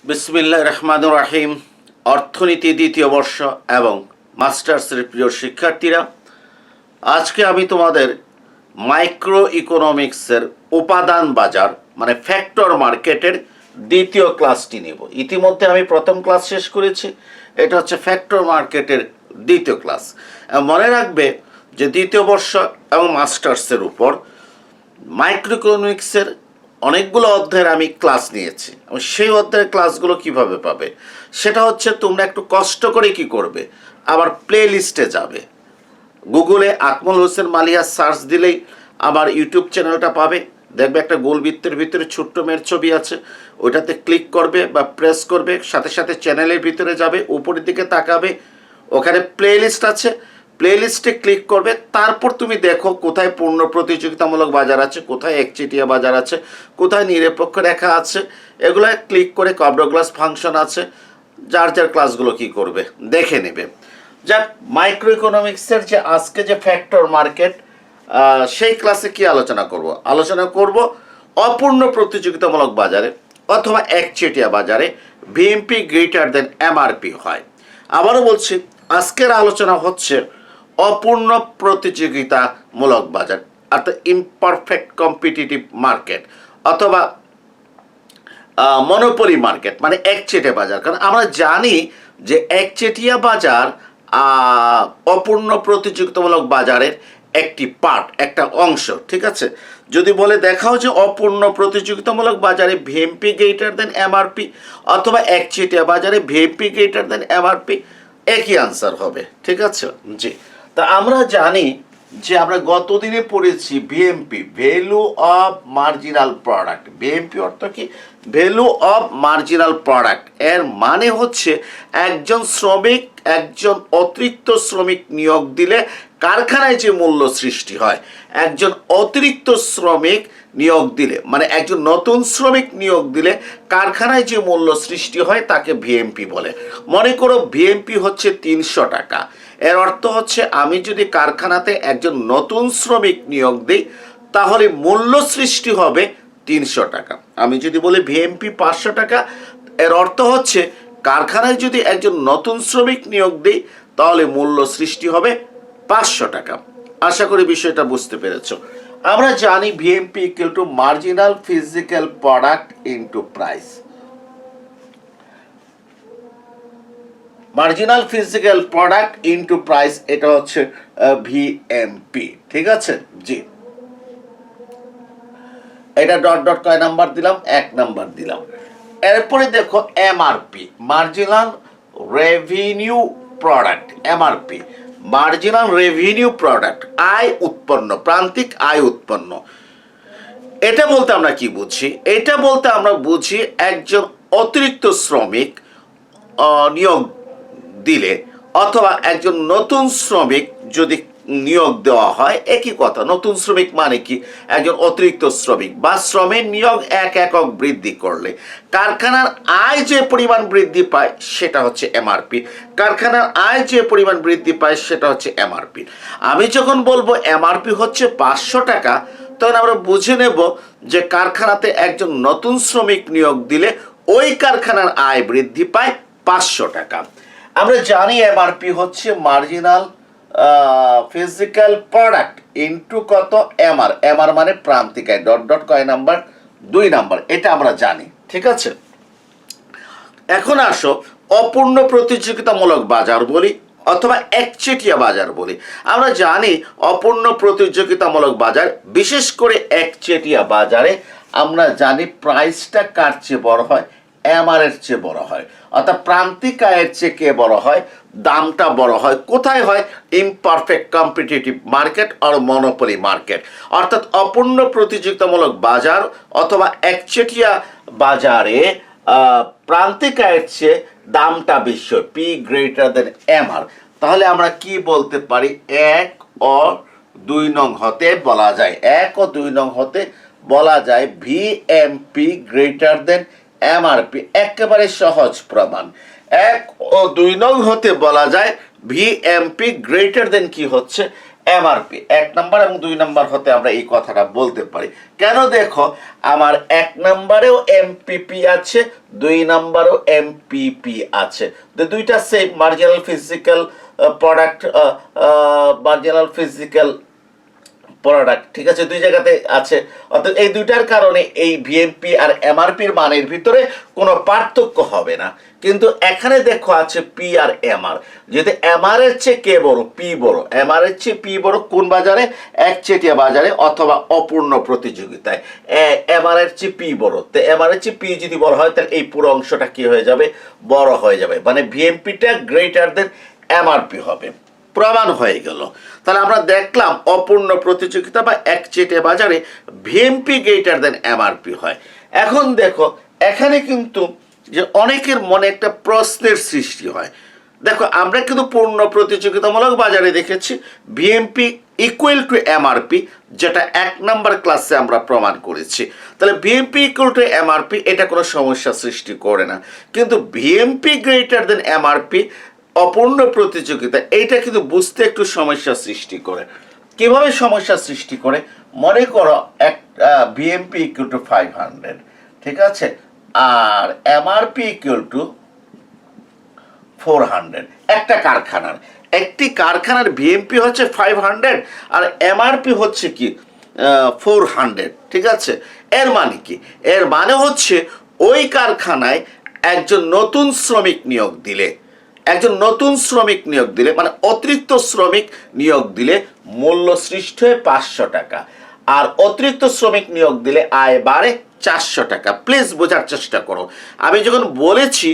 বিসমিল্লাহির রহমানির রহিম। অর্থনীতি দ্বিতীয় বর্ষ এবং মাস্টার্সের প্রিয় শিক্ষার্থীরা, আজকে আমি তোমাদের মাইক্রো ইকোনমিক্সের উপাদান বাজার মানে ফ্যাক্টর মার্কেটের দ্বিতীয় ক্লাসটি নেব। ইতিমধ্যে আমি প্রথম ক্লাস শেষ করেছি, এটা হচ্ছে ফ্যাক্টর মার্কেটের দ্বিতীয় ক্লাস। মনে রাখবে যে দ্বিতীয় বর্ষ এবং মাস্টার্সের উপর মাইক্রো ইকোনমিক্সের অনেকগুলো অধ্যায়ের আমি ক্লাস নিয়েছি এবং সেই অধ্যায়ের ক্লাসগুলো কিভাবে পাবে সেটা হচ্ছে তোমরা একটু কষ্ট করে কি করবে, আবার প্লে লিস্টে যাবে, গুগলে আকমল হোসেন মালিয়া সার্চ দিলেই আমার ইউটিউব চ্যানেলটা পাবে। দেখবে একটা গোল বৃত্তের ভিতরে ছোট্ট মেয়ের ছবি আছে, ওইটাতে ক্লিক করবে বা প্রেস করবে, সাথে সাথে চ্যানেলের ভিতরে যাবে, উপরের দিকে তাকাবে, ওখানে প্লে লিস্ট আছে, প্লে লিস্টে ক্লিক করবে। তারপর তুমি দেখো কোথায় পূর্ণ প্রতিযোগিতামূলক বাজার আছে, কোথায় একচেটিয়া বাজার আছে, কোথায় নিরপেক্ষ রেখা আছে, এগুলো ক্লিক করে কবডগ্লাস ফাংশন আছে, যার যার ক্লাসগুলো কি করবে দেখে নেবে। যাক, মাইক্রো ইকোনমিক্সের যে আজকে যে ফ্যাক্টর মার্কেট, সেই ক্লাসে কি আলোচনা করব অপূর্ণ প্রতিযোগিতামূলক বাজারে অথবা একচেটিয়া বাজারে ভিএমপি গ্রেটার দেন এমআরপি হয়। আবারও বলছি, আজকের আলোচনা হচ্ছে অপূর্ণ প্রতিযোগিতামূলক বাজার অর্থাৎ ইমপারফেক্ট কম্পিটিটিভ মার্কেট অথবা মনোপলি মার্কেট মানে একচেটিয়া বাজার। কারণ আমরা জানি যে একচেটিয়া বাজার অপূর্ণ প্রতিযোগিতামূলক বাজারের একটি পার্ট, একটা অংশ, ঠিক আছে। যদি বলে দেখাও যে অপূর্ণ প্রতিযোগিতামূলক বাজারে ভিএমপি গ্রেটার দেন এমআরপি অথবা একচেটিয়া বাজারে ভিএমপি গ্রেটার দেন এমআরপি, একই আনসার হবে, ঠিক আছে। জি, তা আমরা জানি যে আমরা গতদিনে পড়েছি VMP, value of marginal product. VMP অর্থ কি? Value of marginal product. এর মানে হচ্ছে একজন শ্রমিক, একজন অতিরিক্ত শ্রমিক নিয়োগ দিলে কারখানায় যে মূল্য সৃষ্টি হয়, একজন অতিরিক্ত শ্রমিক নিয়োগ দিলে মানে একজন নতুন শ্রমিক নিয়োগ দিলে কারখানায় যে মূল্য সৃষ্টি হয় তাকে ভিএমপি বলে। মনে করো ভিএমপি হচ্ছে 300 টাকা। এর অর্থ হচ্ছে আমি যদি কারখানাতে একজন নতুন শ্রমিক নিয়োগ দিই তাহলে মূল্য সৃষ্টি হবে 300 টাকা। আমি যদি বলি ভিএমপি 500 টাকা, এর অর্থ হচ্ছে কারখানায় যদি একজন নতুন শ্রমিক নিয়োগ দিই তাহলে মূল্য সৃষ্টি হবে 500 টাকা। আশা করি বিষয়টা বুঝতে পেরেছো। আমরা জানি VMP equal to marginal physical product into price. Marginal physical product into price, এটা হচ্ছে ভিএমপি, ঠিক আছে। জি, এটা ডট ডট কয় নাম্বার দিলাম? 1 নাম্বার দিলাম। এরপরে দেখো MRP, marginal revenue product. MRP marginal revenue product, আয় উৎপন্ন, প্রান্তিক আয় উৎপন্ন। এটা বলতে আমরা কি বুঝি? এটা বলতে আমরা বুঝি একজন অতিরিক্ত শ্রমিক নিয়োগ দিলে অথবা একজন নতুন শ্রমিক যদি নিয়োগ দেওয়া হয়, একই কথা। নতুন শ্রমিক মানে কি? একজন অতিরিক্ত শ্রমিক বা শ্রমের নিয়োগ 1 একক বৃদ্ধি করলে কারখানার আয় যে পরিমাণ বৃদ্ধি পায় সেটা হচ্ছে এমআরপি। কারখানার আয় যে পরিমাণ বৃদ্ধি পায় সেটা হচ্ছে এমআরপি। আমি যখন বলবো এমআরপি হচ্ছে 500 টাকা, তখন আমরা বুঝে নেব যে কারখানাতে একজন নতুন শ্রমিক নিয়োগ দিলে ওই কারখানার আয় বৃদ্ধি পায় 500 টাকা। আমরা জানি এমআরপি হচ্ছে মার্জিনাল ফিজিক্যাল প্রোডাক্ট ইনটু কত? এমআর। এমআর মানে প্রান্তিক আয়। ডট ডট কয় নাম্বার? 2 নাম্বার। এটা আমরা জানি, ঠিক আছে। এখন আসো অপূর্ণ প্রতিযোগিতামূলক বাজার বলি অথবা একচেটিয়া বাজার বলি। আমরা জানি অপূর্ণ প্রতিযোগিতামূলক বাজার, বিশেষ করে একচেটিয়া বাজারে আমরা জানি প্রাইসটা কার চেয়ে বড় হয়? এমআর এর চেয়ে বড় হয়। অর্থাৎ প্রান্তিক আয়ের চেয়ে কে বড় হয়? দামটা বড় হয়। কোথায় হয়? ইমপারফেক্ট কম্পিটিটিভ মার্কেট আর মনোপলি মার্কেট। অর্থাৎ অপূর্ণ প্রতিযোগিতামূলক বাজার অথবা একচেটিয়া বাজারে প্রান্তিক আয়ের চেয়ে দামটা বেশি, পি গ্রেটার দেন এমআর। তাহলে আমরা কি বলতে পারি? 1 ও 2 নং হতে বলা যায়, 1 ও 2 নং হতে বলা যায় ভিএমপি গ্রেটার দেন এমআরপি। একেবারে সহজ প্রমাণ। 1 ও 2 নং হতে বলা যায় ভিএমপি গ্রেটার দেন কি হচ্ছে? এমআরপি 1 নাম্বার এবং 2 নাম্বার হতে আমরা এই কথাটা বলতে পারি। কেন দেখো আমার 1 নাম্বারেও এমপিপি আছে, 2 নাম্বারেও এমপিপি আছে, তো দুইটা same marginal physical product, marginal physical product, ঠিক আছে, দুই জায়গাতে আছে। অর্থাৎ এই দুইটার কারণে এই ভিএমপি আর এমআরপির মানের ভিতরে কোনো পার্থক্য হবে না। কিন্তু এখানে দেখো আছে পি আর এমআর, যেহেতু এমআর এর চেয়ে কে বড়, পি বড়, এমআর এর চেয়ে পি বড় কোন বাজারে, একচেটিয়া বাজারে অথবা অপূর্ণ প্রতিযোগিতায় এমআর এর চেয়ে পি বড়। তো এমআর এর চেয়ে পি যদি বড় হয় তাহলে এই পুরো অংশটা কি হয়ে যাবে, বড় হয়ে যাবে, মানে ভিএমপিটা গ্রেটার দেন এমআরপি হবে, প্রমাণ হয়ে গেল। তাহলে আমরা দেখলাম অপূর্ণ প্রতিযোগিতা বা একচেটিয়া বাজারে ভিএমপি গ্রেটার দেন এমআরপি হয়। এখন দেখো এখানে কিন্তু যে অনেকের মনে একটা প্রশ্নের সৃষ্টি হয়। দেখো আমরা কিন্তু পূর্ণ প্রতিযোগিতামূলক বাজারে দেখেছি ভিএমপি ইকুয়াল টু এমআরপি, যেটা 1 নাম্বার ক্লাসে আমরা প্রমাণ করেছি। তাহলে ভিএমপি ইকুয়াল টু এমআরপি এটা কোনো সমস্যা সৃষ্টি করে না, কিন্তু ভিএমপি গ্রেটার দেন এমআরপি অপূর্ণ প্রতিযোগিতা এইটা কিন্তু বুঝতে একটু সমস্যা সৃষ্টি করে। কিভাবে সমস্যা সৃষ্টি করে, মনে করো এক ভিএমপি ইকুয়াল টু 500, ঠিক আছে, আর এমআরপি ইকুয়াল টু 400। একটা কারখানার, একটি কারখানার ভিএমপি হচ্ছে 500 আর এমআরপি হচ্ছে কি 400, ঠিক আছে। এর মানে কি, এর মানে হচ্ছে ওই কারখানায় একজন নতুন শ্রমিক নিয়োগ দিলে, মানে অতিরিক্ত শ্রমিক নিয়োগ দিলে মূল্য সৃষ্টি হয় 500 টাকা, আর অতিরিক্ত শ্রমিক নিয়োগ দিলে আয় বাড়ে 400 টাকা। প্লিজ বোঝার চেষ্টা করো, আমি যখন বলেছি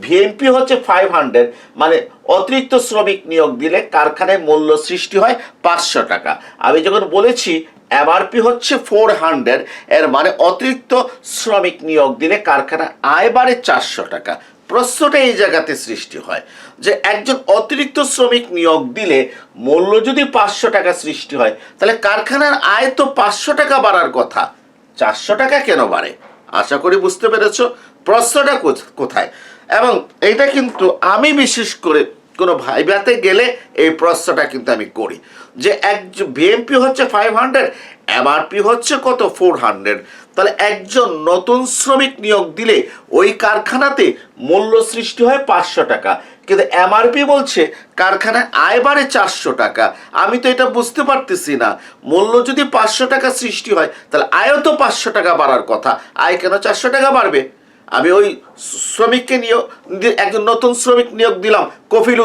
ভিএমপি হচ্ছে 500, মানে অতিরিক্ত শ্রমিক নিয়োগ দিলে কারখানায় মূল্য সৃষ্টি হয় 500 টাকা। আমি যখন বলেছি এমআরপি হচ্ছে 400, এর মানে অতিরিক্ত শ্রমিক নিয়োগ দিলে কারখানা আয় বাড়ে 400 টাকা। প্রশ্নটা এই জায়গাতে সৃষ্টি হয় যে একজন অতিরিক্ত শ্রমিক নিয়োগ দিলে মূল্য যদি 500 টাকা সৃষ্টি হয় তাহলে কারখানার আয় তো 500 টাকা বাড়ার কথা, 400 টাকা কেন বাড়ে? আশা করি বুঝতে পেরেছ প্রশ্নটা কোথায়। এবং এইটা কিন্তু আমি বিশেষ করে কোনো ভাইভাতে গেলে এই প্রশ্নটা কিন্তু আমি করি যে ভিএমপি হচ্ছে 500, এমআরপি হচ্ছে কত 400, তাহলে একজন নতুন শ্রমিক নিয়োগ দিলে ওই কারখানাতে মূল্য সৃষ্টি হয় 500 টাকা, কিন্তু এমআরপি বলছে কারখানায় আয় বাড়ে 400 টাকা। আমি তো এটা বুঝতে পারতেছি না, মূল্য যদি 500 টাকা সৃষ্টি হয় তাহলে আয়ও তো 500 টাকা বাড়ার কথা, আয় কেন 400 টাকা বাড়বে? আমি ওই শ্রমিককে নিয়োগ, একজন নতুন শ্রমিক নিয়োগ দিলাম কফিল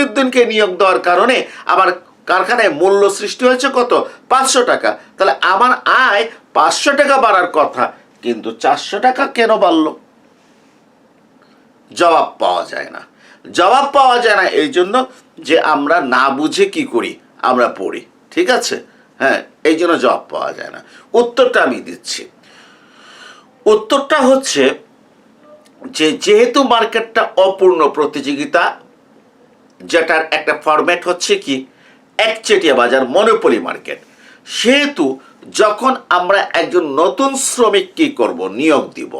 উদ্দিনকে নিয়োগ দেওয়ার কারণে আবার কারখানায় মূল্য সৃষ্টি হয়েছে কত 500 টাকা, তাহলে আমার আয় 500 টাকা বাড়ার কথা, কিন্তু 400 টাকা কেন বাড়লো? জবাব পাওয়া যায় না এই জন্য যে আমরা না বুঝে কি করি, আমরা পড়ি, ঠিক আছে, হ্যাঁ, এই জন্য জবাব পাওয়া যায় না। উত্তরটা আমি দিচ্ছি। উত্তরটা হচ্ছে যে যেহেতু মার্কেটটা অপূর্ণ প্রতিযোগিতা, যেটার একটা ফরম্যাট হচ্ছে কি একচেটিয়া বাজার, মনোপলি মার্কেট, সেহেতু যখন আমরা একজন নতুন শ্রমিক কি করব, নিয়োগ দিব,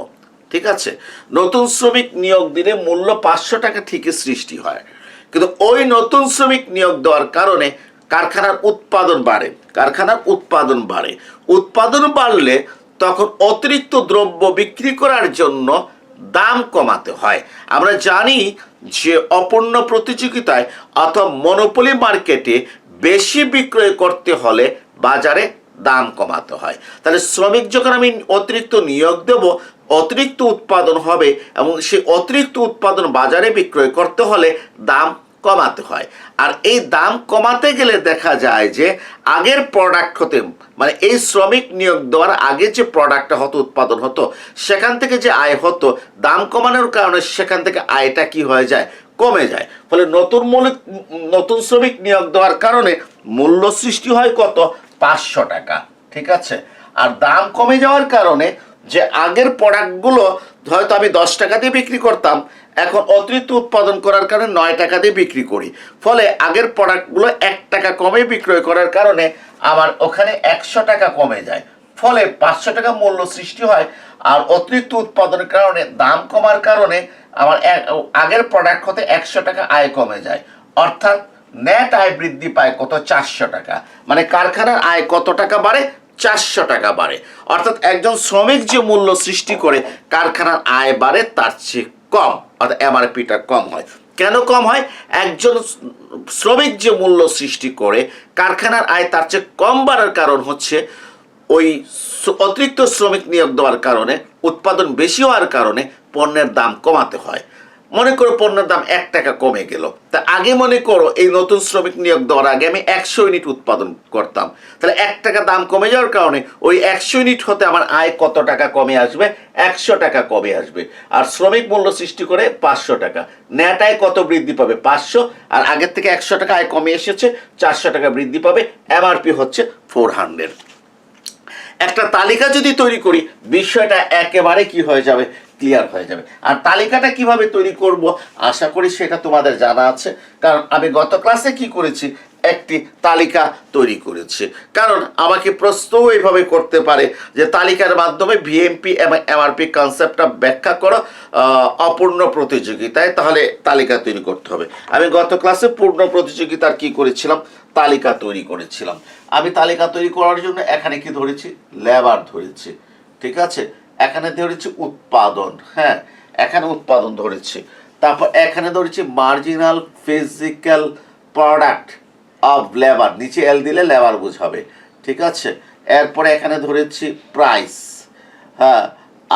ঠিক আছে, নতুন শ্রমিক নিয়োগ দিলে মূল্য 500 টাকা ঠিকই সৃষ্টি হয়, কিন্তু ওই নতুন শ্রমিক নিয়োগ দেওয়ার কারণে কারখানার উৎপাদন বাড়ে, উৎপাদন বাড়লে তখন অতিরিক্ত দ্রব্য বিক্রি করার জন্য দাম কমাতে হয়। আমরা জানি যে অপূর্ণ প্রতিযোগিতায় অথবা মনোপলি মার্কেটে বেশি বিক্রয় করতে হলে বাজারে দাম কমাতে হয়। তাহলে শ্রমিক যখন আমি অতিরিক্ত নিয়োগ দেব, অতিরিক্ত উৎপাদন হবে এবং সেই অতিরিক্ত উৎপাদন বাজারে বিক্রয় করতে হলে দাম কমাতে হয়। আর এই দাম কমাতে গেলে দেখা যায় যে আগের প্রোডাক্ট হতে, মানে এই শ্রমিক নিয়োগ দেওয়ার আগে যে প্রোডাক্টটা হতো, উৎপাদন হতো, সেখান থেকে যে আয় হতো, দাম কমানোর কারণে সেখান থেকে আয়টা কি হয়ে যায়, কমে যায়। ফলে নতুন শ্রমিক নিয়োগ দেওয়ার কারণে মূল্য সৃষ্টি হয় কত 500 টাকা, ঠিক আছে। আর দাম কমে যাওয়ার কারণে যে আগের প্রোডাক্টগুলো হয়তো আমি 10 টাকা দিয়ে বিক্রি করতাম, এখন অতিরিক্ত উৎপাদন করার কারণে 9 টাকা দিয়ে বিক্রি করি, ফলে আগের প্রোডাক্টগুলো 1 টাকা কমে বিক্রয় করার কারণে আমার ওখানে 100 টাকা কমে যায়, ফলে 500 টাকা মূল্য সৃষ্টি হয়। আর অতিরিক্ত উৎপাদনের কারণে, দাম কমার কারণে আমার আগের প্রোডাক্ট হতে 100 টাকা আয় কমে যায়, অর্থাৎ নেট আয় বৃদ্ধি পায় কত? 400 টাকা। মানে কারখানার আয় কত টাকা বাড়ে? 400 টাকা বাড়ে। অর্থাৎ একজন শ্রমিক যে মূল্য সৃষ্টি করে কারখানার আয় বাড়ে তার চেয়ে কম, অর্থাৎ এমআরপিটা কম হয়। কেন কম হয়? একজন শ্রমিক যে মূল্য সৃষ্টি করে কারখানার আয় তার চেয়ে কম বাড়ার কারণ হচ্ছে ওই অতিরিক্ত শ্রমিক নিয়োগ দেওয়ার কারণে, উৎপাদন বেশি হওয়ার কারণে পণ্যের দাম কমাতে হয়। মনে করো পণ্যের দাম 1 টাকা কমে গেল, তা আগে মনে করো এই নতুন শ্রমিক নিয়োগ দেওয়ার আগে আমি 100 ইউনিট উৎপাদন করতাম, তাহলে 1 টাকা দাম কমে যাওয়ার কারণে ওই 100 ইউনিট হতে আমার আয় কত টাকা কমে আসবে? 100 টাকা কমে আসবে। আর শ্রমিক মূল্য সৃষ্টি করে 500 টাকা, নেট আয় কত বৃদ্ধি পাবে? 500, আর আগের থেকে 100 টাকা আয় কমে এসেছে, 400 টাকা বৃদ্ধি পাবে। এমআরপি হচ্ছে 400। একটা তালিকা যদি তৈরি করি বিষয়টা একেবারে কি হয়ে যাবে? ক্লিয়ার হয়ে যাবে। আর তালিকাটা কিভাবে তৈরি করব আশা করি সেটা তোমাদের জানা আছে, কারণ আমি গত ক্লাসে কি করেছি? একটি তালিকা তৈরি করেছি। কারণ আমাকে প্রশ্নও এইভাবে করতে পারে যে তালিকার মাধ্যমে ভিএমপি এবং এমআরপি কনসেপ্টটা ব্যাখ্যা করো অপূর্ণ প্রতিযোগিতায়, তাহলে তালিকা তৈরি করতে হবে। আমি গত ক্লাসে পূর্ণ প্রতিযোগিতার কি করেছিলাম? তালিকা তৈরি করেছিলাম। আমি তালিকা তৈরি করার জন্য এখানে কি ধরেছি? লেবার ধরেছি, ঠিক আছে। এখানে ধরেছি উৎপাদন, হ্যাঁ এখানে উৎপাদন ধরেছি। তারপর এখানে ধরেছি marginal physical product of labour, নিচে এল দিলে লেবার বোঝাবে, ঠিক আছে। এরপরে এখানে ধরেছি প্রাইস, হ্যাঁ,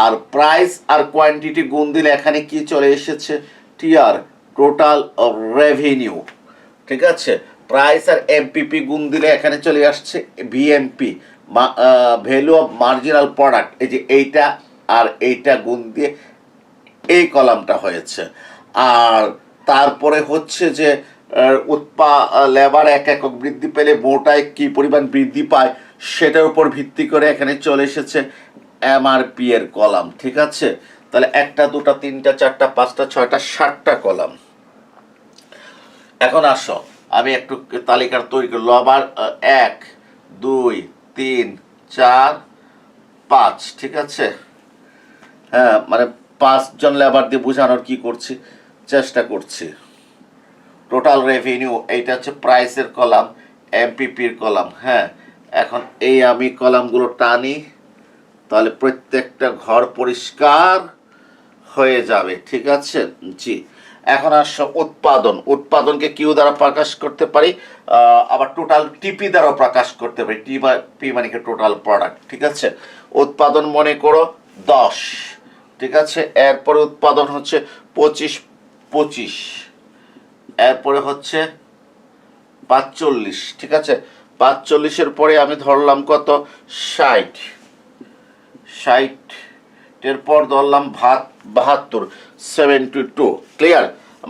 আর প্রাইস আর কোয়ান্টিটি গুণ দিলে এখানে কি চলে এসেছে? টিআর, টোটাল রেভিনিউ, ঠিক আছে। প্রাইস আর এমপিপি গুণ দিলে এখানে চলে আসছে VMP, value of marginal product. এই যে এইটা আর এইটা গুণ দিয়ে এই কলামটা হয়েছে। আর তারপরে হচ্ছে যে লেবার 1 একক বৃদ্ধি পেলে মোটায় কি পরিমাণ বৃদ্ধি পায় সেটার উপর ভিত্তি করে এখানে চলে এসেছে এমআরপি এর কলাম, ঠিক আছে। তাহলে 1টা 2টা 3টা 4টা 5টা 6টা 7টা কলাম। এখন আসো আমি একটু তালিকার তৈরি করি। লেবার 1 2 3 4 5, ঠিক আছে। হ্যাঁ, মানে 5 জন লেবার দিয়ে বোঝানোর কি করছি? চেষ্টা করছি। টোটাল রেভিনিউ, এইটা হচ্ছে প্রাইসের কলাম, এমপিপির কলাম, হ্যাঁ। এখন এই আমি কলামগুলো টানি, তাহলে প্রত্যেকটা ঘর পরিষ্কার হয়ে যাবে, ঠিক আছে। জি, এখন আসো উৎপাদন। উৎপাদনকে কিউ দ্বারা প্রকাশ করতে পারি, আবার টোটাল টিপি দ্বারা প্রকাশ করতে পারি। পি মানে কি? টোটাল প্রোডাক্ট, ঠিক আছে। উৎপাদন মনে করো 10, ঠিক আছে। এরপরে উৎপাদন হচ্ছে 25, এরপরে হচ্ছে 45, ঠিক আছে। 45-এর পরে আমি ধরলাম কত? 60, এরপর ধরলাম 72, 72। ক্লিয়ার?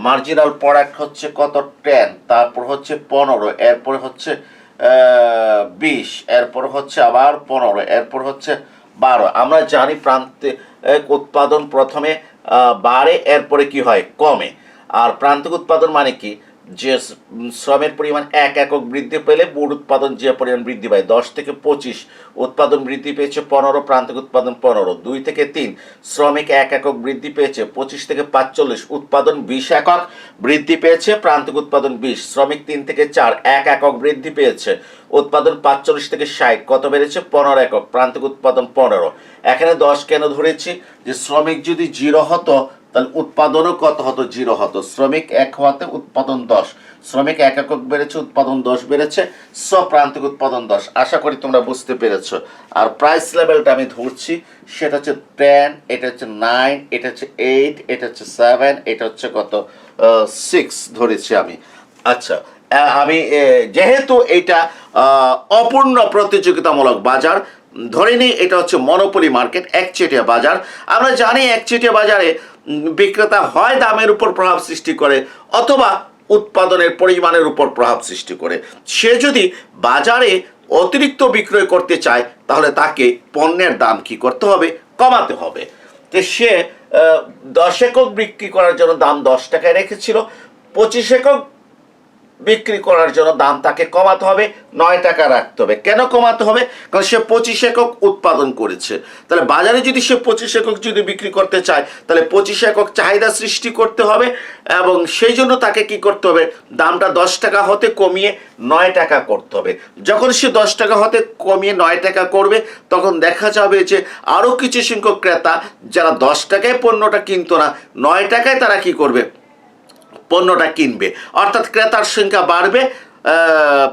মার্জিনাল প্রোডাক্ট হচ্ছে কত? 10, তারপর হচ্ছে 15, এরপরে হচ্ছে 20, এরপর হচ্ছে আবার 15, এরপর হচ্ছে 12। আমরা জানি প্রান্তিক উৎপাদন প্রথমে বাড়ে, এরপরে কি হয়? কমে। আর প্রান্তিক উৎপাদন মানে কি? যে শ্রমের পরিমাণ 1 একক বৃদ্ধি পেলে মোট উৎপাদন যে পরিমাণ বৃদ্ধি পায়, 10 থেকে 25 উৎপাদন বৃদ্ধি পেয়েছে 15, প্রান্তিক উৎপাদন 15। 2 থেকে 3 শ্রমিক 1 একক বৃদ্ধি পেয়েছে, 25 থেকে 45 উৎপাদন 20 একক বৃদ্ধি পেয়েছে, প্রান্তিক উৎপাদন 20। শ্রমিক 3 থেকে 4 1 একক বৃদ্ধি পেয়েছে, উৎপাদন 45 থেকে 60 কত বেড়েছে? 15 একক, প্রান্তিক উৎপাদন 15। এখানে 10 কেন ধরেছি? যে শ্রমিক যদি 0 হতো তাহলে উৎপাদনও কত হতো? 0 হতো। শ্রমিক 1 হওয়াতে উৎপাদন 10, শ্রমিক 1 একক বেড়েছে, উৎপাদন 10 বেড়েছে, প্রান্তিক উৎপাদন 10। আশা করি তোমরা বুঝতে পেরেছ। আর প্রাইস লেভেলটা আমি ধরছি, সেটা হচ্ছে 10, এটা হচ্ছে 9, এটা হচ্ছে 8, এটা হচ্ছে 7, এটা হচ্ছে কত? 6 ধরেছি আমি। আচ্ছা, আমি যেহেতু এটা অপূর্ণ প্রতিযোগিতামূলক বাজার, ধরে নিই এটা হচ্ছে মনোপলি মার্কেট, একচেটিয়া বাজার। আমরা জানি একচেটিয়া বাজারে বিক্রেতা হয় দামের উপর প্রভাব সৃষ্টি করে অথবা উৎপাদনের পরিমাণের উপর প্রভাব সৃষ্টি করে। সে যদি বাজারে অতিরিক্ত বিক্রয় করতে চায় তাহলে তাকে পণ্যের দাম কি করতে হবে? কমাতে হবে। তো সে 10 একক বিক্রি করার জন্য দাম 10 টাকায় রেখেছিল, 25 একক বিক্রি করার জন্য দাম তাকে কমাতে হবে, 9 টাকা রাখতে হবে। কেন কমাতে হবে? কারণ সে 25 একক উৎপাদন করেছে। তাহলে বাজারে যদি সে 25 একক যদি বিক্রি করতে চায়, তাহলে 25 একক চাহিদা সৃষ্টি করতে হবে, এবং সেই জন্য তাকে কি করতে হবে, দামটা 10 টাকা হতে কমিয়ে 9 টাকা করতে হবে। যখন সে 10 টাকা হতে কমিয়ে 9 টাকা করবে, তখন দেখা যাবে যে আরও কিছু সংখ্যক ক্রেতা যারা 10 টাকায় পণ্যটা কিনতো না, 9 টাকায় তারা কি করবে, পণ্যটা কিনবে। অর্থাৎ ক্রেতার সংখ্যা বাড়বে,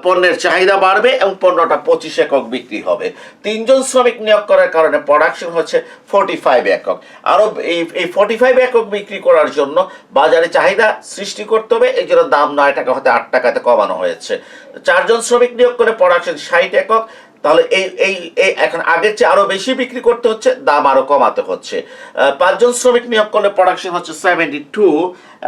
পণ্যের চাহিদা বাড়বে এবং পণ্যটা 25 একক বিক্রি হবে। 3 জন শ্রমিক নিয়োগ করার কারণে প্রোডাকশন হচ্ছে 45 একক। আরও এই 45 একক বিক্রি করার জন্য বাজারে চাহিদা সৃষ্টি করতে হবে, এই জন্য দাম 9 টাকা হতে 8 টাকাতে কমানো হয়েছে। 4 জন শ্রমিক নিয়োগ করে প্রোডাকশন 60 একক। তাহলে এই এখন আগের চেয়ে আরো বেশি বিক্রি করতে হচ্ছে, দাম আরো কমাতে হচ্ছে। 5 জন শ্রমিক নিয়োগ করলে প্রোডাকশন হচ্ছে 72,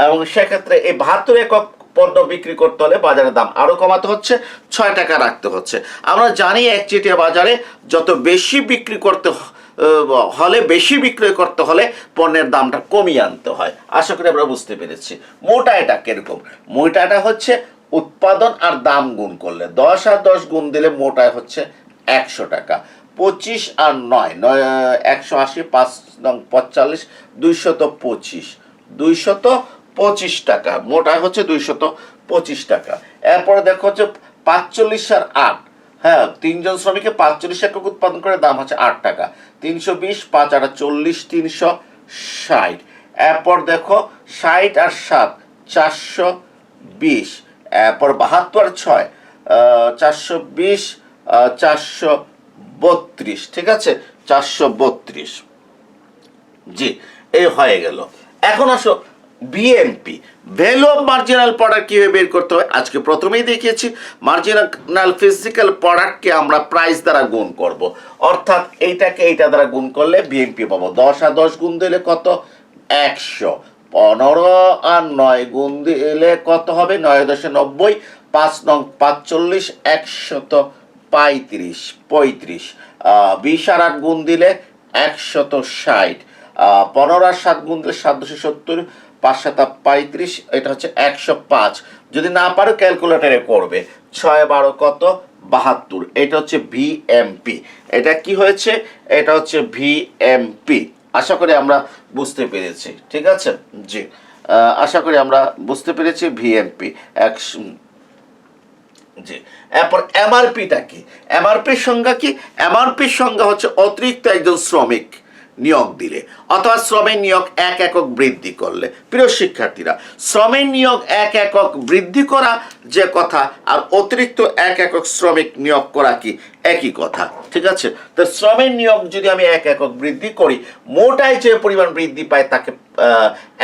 এবং সেক্ষেত্রে এই 72 একক পণ্য বিক্রি করতে হলে বাজারে দাম আরো কমাতে হচ্ছে, 6 টাকা রাখতে হচ্ছে। আমরা জানি একচেটিয়া বাজারে যত বেশি বিক্রি করতে হলে, বেশি বিক্রয় করতে হলে পণ্যের দামটা কমিয়ে আনতে হয়। আশা করি আমরা বুঝতে পেরেছি। মোটা এটা কিরকম? মোটাটা হচ্ছে উৎপাদন আর দাম গুণ করলে, 10 আর 10 গুণ দিলে মোটায় হচ্ছে 100 টাকা। 25 আর 9, 180, 5 নং 45, 225, 225 টাকা। মোটায় হচ্ছে 225 টাকা। এরপরে দেখো হচ্ছে 45 আর 8, হ্যাঁ, 3 জন শ্রমিকে 45 একক উৎপাদন করে, দাম হচ্ছে 8 টাকা। 320, 5 আর 40, 360। এরপর দেখো 60 আর 7, 420। এরপর 72 আর 6, 420, 432। ঠিক আছে, 432। জি, এই হয়ে গেল। এখন আসো VMP, value of marginal product কিভাবে বের করতে হয় আজকে প্রথমেই দেখিয়েছি। মার্জিনাল ফিজিক্যাল প্রোডাক্টকে আমরা প্রাইস দ্বারা গুণ করব, অর্থাৎ এইটাকে এইটা দ্বারা গুণ করলে বিএমপি পাবো। 10 আর 10 গুণ দিলে কত? 100। 15 আর 9 গুণ দিলে কত হবে? 9 10 90, 5 নং 45, 135, 35। 20 আর 8 গুণ দিলে 160। 15 আর 7 গুণ দিলে 770, 5 7 35, এটা হচ্ছে 105। যদি না পারো ক্যালকুলেটরে করবে। 6 12 কত? 72। এটা হচ্ছে ভিএমপি। এটা কি হয়েছে? এটা হচ্ছে ভিএমপি। আশা করি আমরা বুঝতে পেরেছি। ঠিক আছে, জি, আশা করি আমরা বুঝতে পেরেছি ভিএমপি। জি, এরপর এমআরপিটা কি? এমআরপির সংজ্ঞা কি? এমআরপির সংজ্ঞা হচ্ছে অতিরিক্ত একজন শ্রমিক নিয়োগ দিলে অথবা শ্রমের নিয়োগ 1 একক বৃদ্ধি করলে। প্রিয় শিক্ষার্থীরা, শ্রমের নিয়োগ 1 একক বৃদ্ধি করা যে কথা, আর অতিরিক্ত 1 একক শ্রমিক নিয়োগ করা কি একই কথা। ঠিক আছে, তো শ্রমের নিয়োগ যদি আমি 1 একক বৃদ্ধি করি, মোটায় যে পরিমাণ বৃদ্ধি পায় তাকে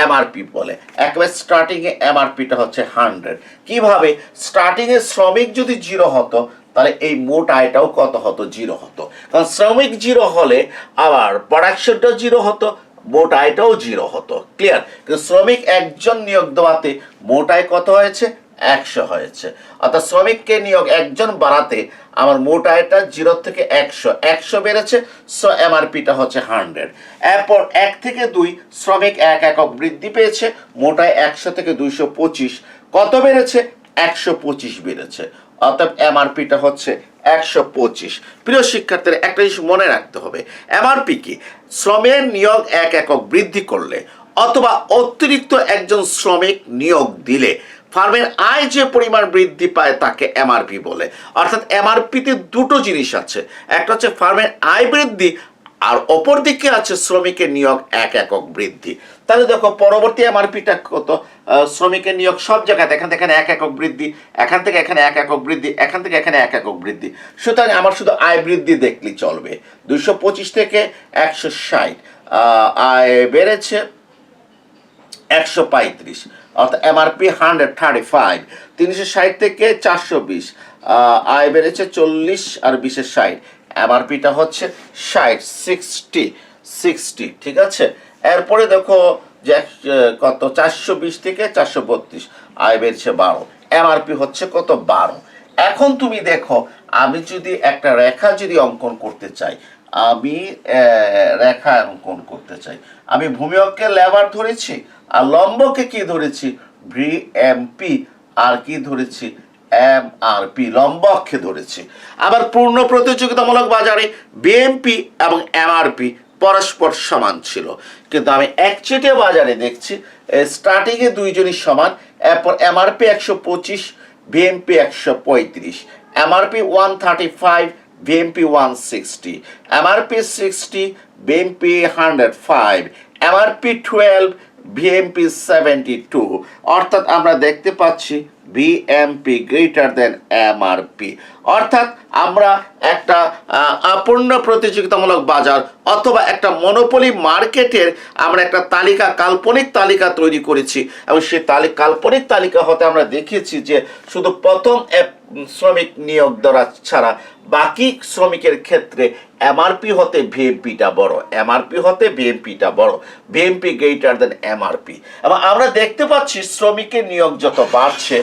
এমআরপি বলে। একেবারে স্টার্টিংয়ে এমআরপিটা হচ্ছে 100। কিভাবে? স্টার্টিংয়ে শ্রমিক যদি 0 হতো, তাহলে এই মোট আয়টাও কত হতো? 0 হতো। কারণ শ্রমিক 0 হলে আবার প্রোডাকশনটাও 0 হতো, মোট আয়টাও 0 হতো। ক্লিয়ার? কিন্তু শ্রমিক একজন নিয়োগ দেওয়াতে মোট আয় কত হয়েছে? 100 হয়েছে। অর্থাৎ শ্রমিককে নিয়োগ একজন বাড়াতে আমার মোট আয়টা 0 থেকে 100 বেড়েছে। সো এমআরপিটা হচ্ছে 100। এরপর 1 থেকে 2 শ্রমিক 1 একক বৃদ্ধি পেয়েছে, মোট আয় 100 থেকে 225। কত বেড়েছে? 125 বেড়েছে। অর্থাৎ এমআরপিটা হচ্ছে 125। প্রিয় শিক্ষার্থীরা, একটা জিনিস মনে রাখতে হবে, এমআরপি কি? শ্রমের নিয়োগ 1 একক বৃদ্ধি করলে অথবা অতিরিক্ত একজন শ্রমিক নিয়োগ দিলে ফার্মের আয় যে পরিমাণ বৃদ্ধি পায় তাকে এমআরপি বলে। অর্থাৎ এমআরপিতে দুটো জিনিস আছে, একটা হচ্ছে ফার্মের আয় বৃদ্ধি, আর অপর দিকে আছে শ্রমিকের নিয়োগ 1 একক বৃদ্ধি। তাহলে দেখো পরবর্তী এমআরপিটা কত? শ্রমিকের নিয়োগ সব জায়গাতে, এখান থেকে এখানে 1 একক বৃদ্ধি, এখান থেকে এখানে 1 একক বৃদ্ধি, এখান থেকে এখানে 1 একক বৃদ্ধি। সুতরাং আমার শুধু আয় বৃদ্ধি দেখলেই চলবে। 225 থেকে 160, আয় বেড়েছে 135, অর্থাৎ এমআরপি 135। 360 থেকে 420, আয় বেড়েছে 40 আর 20 60, এমআরপিটা হচ্ছে 60। ঠিক আছে, এরপরে দেখো যে কত? 420 থেকে 432, আয় বেড়েছে 12, এমআরপি হচ্ছে কত? 12। এখন তুমি দেখো, আমি যদি একটা রেখা যদি অঙ্কন করতে চাই, আমি রেখা অঙ্কন করতে চাই, আমি ভূমি অক্ষে লেবার ধরেছি আর লম্বকে কি ধরেছি? ভিএমপি আর কি ধরেছি, এমআরপি লম্ব অক্ষে ধরেছি। আবার পূর্ণ প্রতিযোগিতামূলক বাজারে বিএমপি এবং এমআরপি পরস্পর সমান ছিল, কিন্তু আমি একচেটিয়া বাজারে দেখছি স্টার্টিংয়ে দুইজনই সমান, এরপর MRP 125, VMP 135, MRP 135, VMP 160, MRP 60, VMP 105, MRP 12, VMP 72। অর্থাৎ আমরা দেখতে পাচ্ছি বিএমপি গ্রেটার দেন এমআরপি। অর্থাৎ আমরা একটা অপূর্ণ প্রতিযোগিতামূলক বাজার অথবা একটা মনোপলি মার্কেটের আমরা একটা তালিকা, কাল্পনিক তালিকা তৈরি করেছি, এবং সেই কাল্পনিক তালিকা হতে আমরা দেখেছি যে শুধু প্রথম শ্রমিক নিয়োগ দেওয়া ছাড়া বাকি শ্রমিকের ক্ষেত্রে এমআরপি হতে ভিএমপিটা বড়, এমআরপি হতে বিএমপিটা বড়, বিএমপি গ্রেটার দেন এমআরপি। এবং আমরা দেখতে পাচ্ছি শ্রমিকের নিয়োগ যত বাড়ছে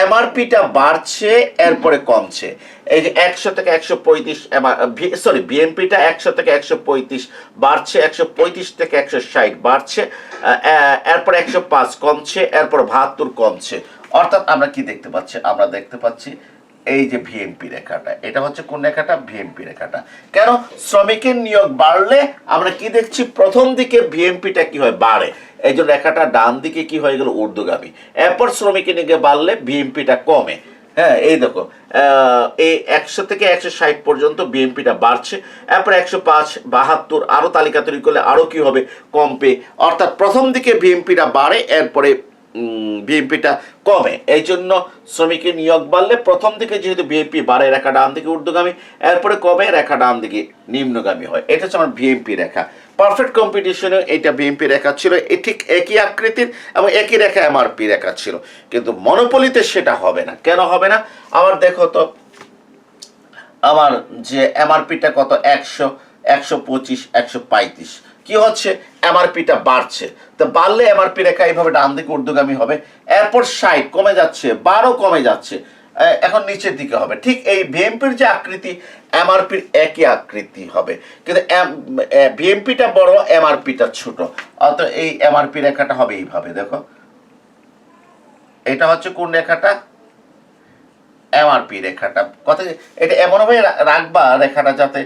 এমআরপিটা বাড়ছে, এরপরে কমছে। এই যে 100 থেকে 135, বিএমপিটা 100 থেকে 135 বাড়ছে, 135 থেকে 160 বাড়ছে, এরপর 105 কমছে, এরপর 72 কমছে। অর্থাৎ আমরা কি দেখতে পাচ্ছি, আমরা দেখতে পাচ্ছি এই যে ভিএমপি রেখাটা, এটা হচ্ছে কোন রেখাটা, ভিএমপি রেখাটা। কেন শ্রমিকের নিয়োগ বাড়লে আমরা কি দেখছি, প্রথম দিকে ভিএমপিটা কি হয়, বাড়ে, এই জন্য রেখাটা ডান দিকে কি হয়ে গেল, ঊর্ধ্বগামী। এরপর শ্রমিকের নিয়োগে বাড়লে ভিএমপিটা কমে। হ্যাঁ, এই দেখো এই 100 থেকে 160 পর্যন্ত বিএমপিটা বাড়ছে, এরপর 105, 72 আরো তালিকা তৈরি করলে আরো কি হবে, কমবে। অর্থাৎ প্রথম দিকে বিএমপিটা বাড়ে, এরপরে বিএমপিটা কমে। এই জন্য শ্রমিকের নিয়োগ বাড়লে প্রথম দিকে যেহেতু বিএমপি বাড়ে, রেখা ডান দিকে ঊর্ধ্বগামী, এরপরে কমে, রেখা ডান দিকে নিম্নগামী হয়। এটা হচ্ছে আমার বিএমপি রেখা। পারফেক্ট কম্পিটিশনে এটা বিএমপি রেখা ছিল, ঠিক একই আকৃতির এবং একই রেখা এমআরপি রেখা ছিল, কিন্তু মনোপলিতে সেটা হবে না। কেন হবে না, আবার দেখো তো, আমার যে এমআরপিটা কত, 100, 125, 135, কি হচ্ছে, এমআরপিটা বাড়ছে। তো বাড়লে এমআরপি রেখা এইভাবে ডান দিকে ঊর্ধ্বগামী হবে, এরপর 60 কমে যাচ্ছে, 12 কমে যাচ্ছে, এখন নিচের দিকে হবে। ঠিক এই ভিএমপির যে আকৃতি এমআরপির একই আকৃতি হবে, কিন্তু ভিএমপিটা বড়, এমআরপিটা ছোট। অর্থাৎ এই এমআরপি রেখাটা হবে এইভাবে, দেখো এটা হচ্ছে কোন রেখাটা, এমআরপি রেখাটা। কথা এটা এমনভাবে রাখবা রেখাটা যাতে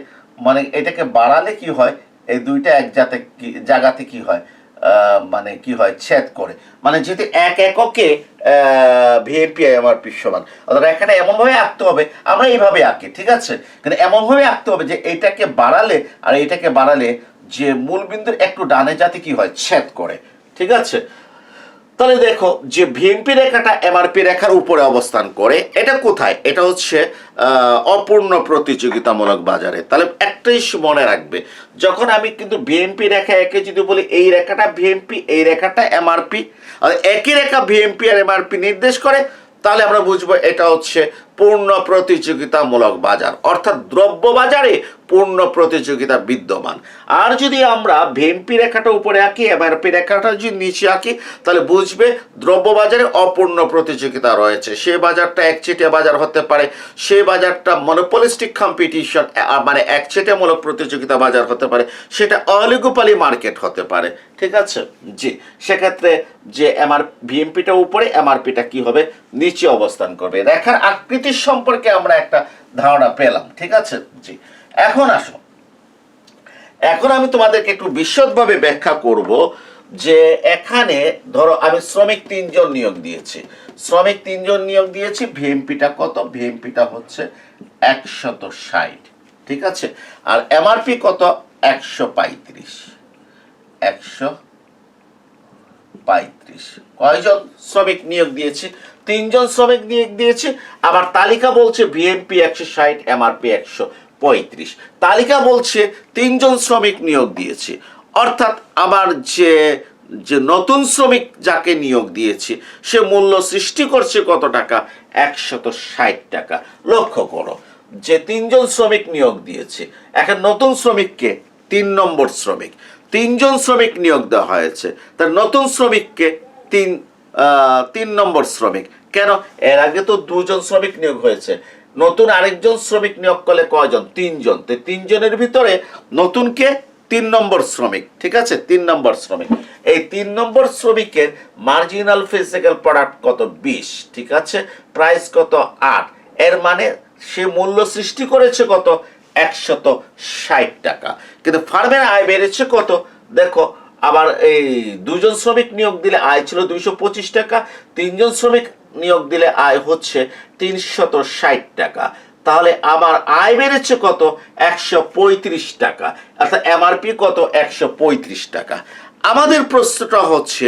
মানে এটাকে বাড়ালে কি হয়, এই দুইটা এক জায়গাতে কি হয়, মানে কি হয়, ছেদ করে, মানে যেহেতু এক এককে ভিএমপি এমআরপি সমান। অর্থাৎ রেখাটা এমনভাবে আঁকতে হবে, আমরা এইভাবে আঁকি, ঠিক আছে, কিন্তু এমনভাবে আঁকতে হবে যে এইটাকে বাড়ালে আর এইটাকে বাড়ালে যে মূল বিন্দুর একটু ডানে যাতে কি হয়, ছেদ করে, ঠিক আছে। তাহলে দেখো যে ভিএমপি রেখাটা এমআরপি রেখার উপরে অবস্থান করে, এটা কোথায়, এটা হচ্ছে অপূর্ণ প্রতিযোগিতামূলক বাজারে। তাহলে একটাই মনে রাখবে, যখন আমি কিন্তু ভিএমপি রেখা একে যদি বলি এই রেখাটা ভিএমপি, এই রেখাটা এমআরপি, আর একই রেখা ভিএমপি আর এমআরপি নির্দেশ করে, তাহলে আমরা বুঝবো এটা হচ্ছে পূর্ণ প্রতিযোগিতামূলক বাজার, অর্থাৎ দ্রব্য বাজারে পূর্ণ প্রতিযোগিতা বিদ্যমান। আর যদি আমরা ভিএমপি রেখাটা উপরে আঁকি, এমআরপি রেখাটা যদি নিচে আঁকি, তাহলে বুঝবে দ্রব্য বাজারে অপূর্ণ প্রতিযোগিতা রয়েছে। সে বাজারটা একচেটিয়া বাজার হতে পারে, সে বাজারটা মনোপলিস্টিক কম্পিটিশন মানে একচেটিয়ামূলক প্রতিযোগিতা বাজার হতে পারে, সেটা অলিগোপলি মার্কেট হতে পারে, ঠিক আছে। জি, সেক্ষেত্রে যে ভিএমপিটা উপরে, এমআরপিটা কি হবে, নিচে অবস্থান করবে। রেখার আকৃতির সম্পর্কে আমরা একটা ধারণা পেলাম, ঠিক আছে। জি, এখন আসো, এখন আমি তোমাদেরকে একটু বিশদভাবে ব্যাখ্যা করব যে এখানে ধরো আমি শ্রমিক 3 জন নিয়োগ দিয়েছি, শ্রমিক 3 জন নিয়োগ দিয়েছি, ভিএমপিটা কত, ভিএমপিটা হচ্ছে 160, ঠিক আছে, আর এমআরপি কত, 135, 135। কয়জন শ্রমিক নিয়োগ দিয়েছি, 3 জন শ্রমিক নিয়োগ দিয়েছি। আবার তালিকা বলছে ভিএমপি 160, এমআরপি 135, তালিকা বলছে 3 জন শ্রমিক নিয়োগ দিয়েছি। অর্থাৎ আমার যে নতুন শ্রমিক যাকে নিয়োগ দিয়েছি সে মূল্য সৃষ্টি করছে কত টাকা, 160 টাকা। লক্ষ্য করো যে 3 জন শ্রমিক নিয়োগ দিয়েছে, এখন নতুন শ্রমিককে 3 নম্বর শ্রমিক, 3 জন শ্রমিক নিয়োগ দেওয়া হয়েছে, তার নতুন শ্রমিককে 3 নম্বর শ্রমিক। কেন, এর আগে তো 2 জন শ্রমিক নিয়োগ হয়েছে, নতুন আরেকজন শ্রমিক নিয়োগ করলে কয়জন, 3 জন। তো 3 জনের ভিতরে নতুনকে তিন নম্বর শ্রমিক, ঠিক আছে, 3 নম্বর শ্রমিক। এই 3 নম্বর শ্রমিকের মার্জিনাল ফিজিক্যাল প্রোডাক্ট কত? 20, ঠিক আছে, প্রাইস কত? 8। এর মানে সে মূল্য সৃষ্টি করেছে কত? 160 টাকা। কিন্তু ফার্মের আয় বেড়েছে কত? দেখো, আবার এই 2 জন শ্রমিক নিয়োগ দিলে আয় ছিল 225 টাকা, 3 জন শ্রমিক নিয়োগ দিলে আয় হচ্ছে 360 টাকা। তাহলে আমার আয় বেড়েছে কত? 135 টাকা, অর্থাৎ এমআরপি কত? 135 টাকা। আমাদের প্রশ্নটা হচ্ছে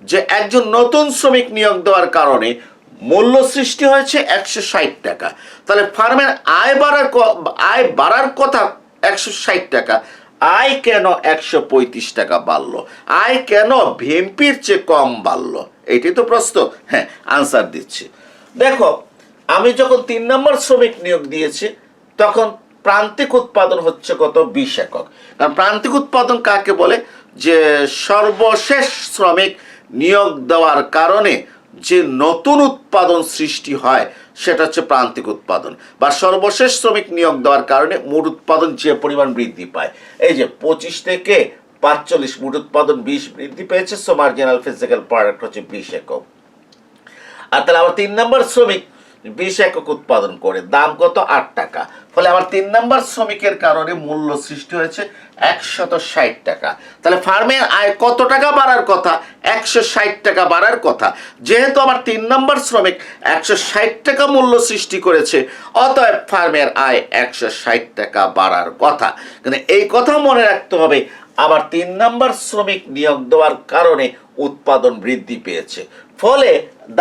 যে একজন নতুন শ্রমিক নিয়োগ দেওয়ার কারণে মূল্য সৃষ্টি হয়েছে 160 টাকা। তাহলে ফার্মের আয় বাড়ার কথা 160 টাকা, আয় কেন 135 টাকা বাড়লো? আয় কেন ভিএমপির চেয়ে কম বাড়লো? এইটাই তো প্রশ্ন। হ্যাঁ, আনসার দিচ্ছি। দেখো, আমি যখন 3 নম্বর শ্রমিক নিয়োগ দিয়েছি তখন প্রান্তিক উৎপাদন হচ্ছে কত? 20 একক। কারণ প্রান্তিক উৎপাদন কাকে বলে? যে সর্বশেষ শ্রমিক নিয়োগ দেওয়ার কারণে যে নতুন উৎপাদন সৃষ্টি হয় সেটা হচ্ছে প্রান্তিক উৎপাদন, বা সর্বশেষ শ্রমিক নিয়োগ দেওয়ার কারণে মোট উৎপাদন যে পরিমাণ বৃদ্ধি পায়। এই যে 25 থেকে 45, মোট উৎপাদন 20 বৃদ্ধি পেয়েছে, সো মার্জিনাল ফিজিক্যাল প্রোডাক্ট হচ্ছে 20 একক। আর তাহলে আবার 3 নম্বর শ্রমিক 20 একক উৎপাদন করে, দাম কত? 8 টাকা। ফলে আবার 3 নম্বর শ্রমিকের কারণে মূল্য সৃষ্টি হয়েছে 160 টাকা। তাহলে ফার্মের আয় কত টাকা বাড়ার কথা? 160 টাকা বাড়ার কথা। যেহেতু আমার 3 নম্বর শ্রমিক 160 টাকা মূল্য সৃষ্টি করেছে, অতএব ফার্মের আয় 160 টাকা বাড়ার কথা। কিন্তু এই কথা মনে রাখতে হবে, আবার 3 নম্বর শ্রমিক নিয়োগ দেওয়ার কারণে উৎপাদন বৃদ্ধি পেয়েছে, ফলে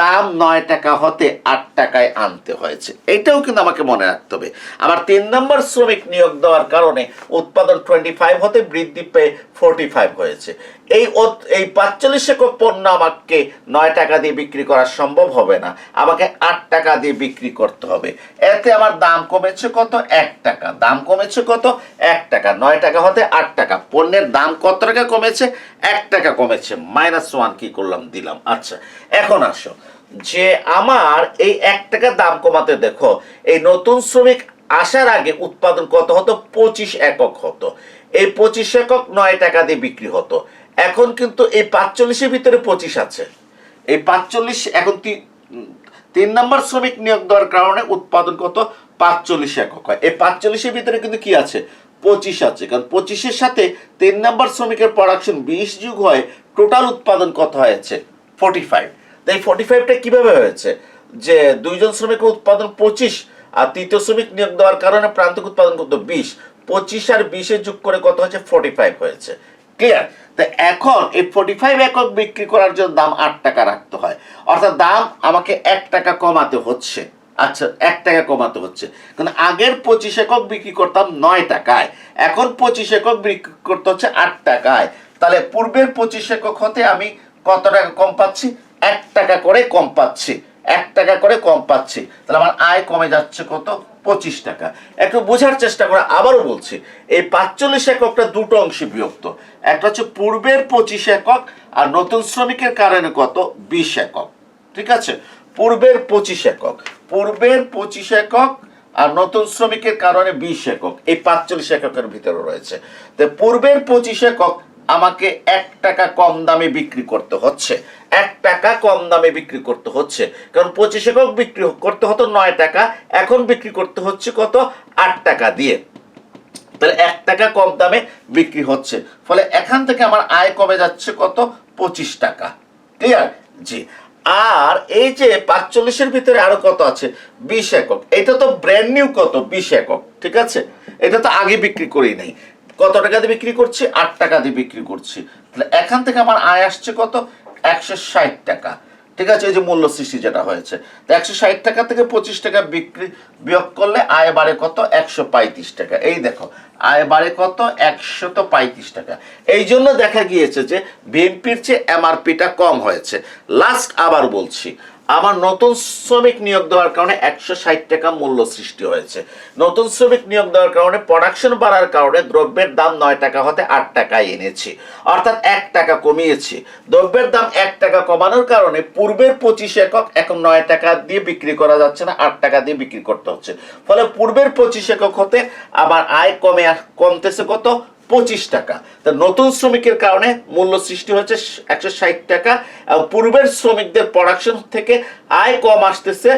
দাম 9 টাকা হতে 8 টাকায় আনতে হয়েছে। এটাও কিন্তু আমাকে মনে রাখতে হবে। আবার 3 নম্বর শ্রমিক নিয়োগ দেওয়ার কারণে উৎপাদন 25 হতে বৃদ্ধি পেয়ে 45 হয়েছে। এই 45 একক পণ্য আমাকে 9 টাকা দিয়ে বিক্রি করা সম্ভব হবে না, আমাকে 8 টাকা দিয়ে বিক্রি করতে হবে। এতে আমার দাম কমেছে কত? 1 টাকা। দাম কমেছে কত? 1 টাকা। 9 টাকা হতে 8 টাকা। পণ্যের দাম কত টাকা কমেছে? 1 টাকা কমেছে। -1 কি করলাম? দিলাম। আচ্ছা, এখন আসো যে আমার এই 1 টাকা দাম কমাতে, দেখো এই নতুন শ্রমিক আসার আগে উৎপাদন কত হতো? 25 একক হতো। এই 25 একক 9 টাকা দিয়ে বিক্রি হতো। এখন কিন্তু এই 45-এর ভিতরে 25 আছে। এই 45 এখন 3 নম্বর শ্রমিক নিয়োগ দেওয়ার কারণে উৎপাদন কত? 45 একক হয়। এই 45-এর ভিতরে কিন্তু কি আছে? 25 আছে। কারণ 25-এর সাথে 3 নম্বর শ্রমিকের প্রোডাকশন 20 যোগ হয়, টোটাল উৎপাদন কত হয়েছে? 45। তাই 45টা কিভাবে হয়েছে? যে 2 জন শ্রমিকের উৎপাদন 25, আর তৃতীয় শ্রমিক নিয়োগ দেওয়ার কারণে প্রান্তিক উৎপাদন কত? 20। 25 আর 20 যোগ করে কত হয়েছে? 45 হয়েছে। ক্লিয়ার? তো এখন এই 45 একক বিক্রি করার জন্য দাম 8 টাকা রাখতে হয়, অর্থাৎ দাম আমাকে 1 টাকা কমাতে হচ্ছে। আচ্ছা, 1 টাকা কমাতে হচ্ছে, কারণ আগের 25 একক বিক্রি করতাম 9 টাকায়, এখন 25 একক বিক্রি করতে হচ্ছে 8 টাকায়। তাহলে পূর্বের 25 একক হতে আমি কত টাকা কম পাচ্ছি? 1 টাকা করে কম পাচ্ছি। 1 টাকা করে কম পাচ্ছি। তাহলে আমার আয় কমে যাচ্ছে কত? 25 টাকা। একটু বোঝার চেষ্টা করে আবারও বলছি, এই 45 এককটা দুটো অংশে বিভক্ত। একটা হচ্ছে পূর্বের 25 একক, আর নতুন শ্রমিকের কারণে কত? 20 একক। ঠিক আছে, পূর্বের 25 একক, পূর্বের 25 একক আর নতুন শ্রমিকের কারণে 20 একক, এই 45 এককের ভিতরে রয়েছে। তো পূর্বের 25 একক আমাকে 1 টাকা কম দামে বিক্রি করতে হচ্ছে। 1 টাকা কম দামে বিক্রি করতে হচ্ছে, কারণ 25 একক বিক্রি করতে হতো 9 টাকা, এখন বিক্রি করতে হচ্ছে কত? 8 টাকা দিয়ে। তাহলে 1 টাকা কম দামে বিক্রি হচ্ছে, ফলে এখান থেকে আমার আয় কমে যাচ্ছে কত? 25 টাকা। ক্লিয়ার? জি। আর এই যে 45-এর ভিতরে আরো কত আছে? 20 একক। এটা তো ব্র্যান্ড নিউ কত? 20 একক। ঠিক আছে, এটা তো আগে বিক্রি করি নাই। কত টাকা দিয়ে বিক্রি করছি? 8 টাকা দিয়ে বিক্রি করছি। তাহলে এখান থেকে আমার আয় আসছে কত? 160 টাকা। ঠিক আছে, এই যে মূল্য সৃষ্টি যেটা হয়েছে, তো 160 টাকা থেকে 25 টাকা বিক্রি বিয়োগ করলে আয় বাড়ে কত? 135 টাকা। এই দেখো, আয় বাড়ে কত? 135 টাকা। এই জন্য দেখা গিয়েছে যে বিএনপির চেয়ে এমআরপিটা কম হয়েছে। লাস্ট আবার বলছি, আমার নতুন শ্রমিক নিয়োগ দেওয়ার কারণে 160 টাকা মূল্য সৃষ্টি হয়েছে। নতুন শ্রমিক নিয়োগ দেওয়ার কারণে প্রোডাকশন বাড়ার কারণে দ্রব্যের দাম 9 টাকা হতে 8 টাকায় এনেছি, অর্থাৎ 1 টাকা কমিয়েছি। দ্রব্যের দাম 1 টাকা কমানোর কারণে পূর্বের 25 একক এখন 9 টাকা দিয়ে বিক্রি করা যাচ্ছে না, 8 টাকা দিয়ে বিক্রি করতে হচ্ছে। ফলে পূর্বের 25 একক হতে আবার আয় কমতেছে কত? 25 টাকা। তা নতুন শ্রমিকের কারণে মূল্য সৃষ্টি হচ্ছে 160 টাকা, এবং পূর্বের শ্রমিকদের প্রোডাকশন থেকে আয় কম আসতেছে,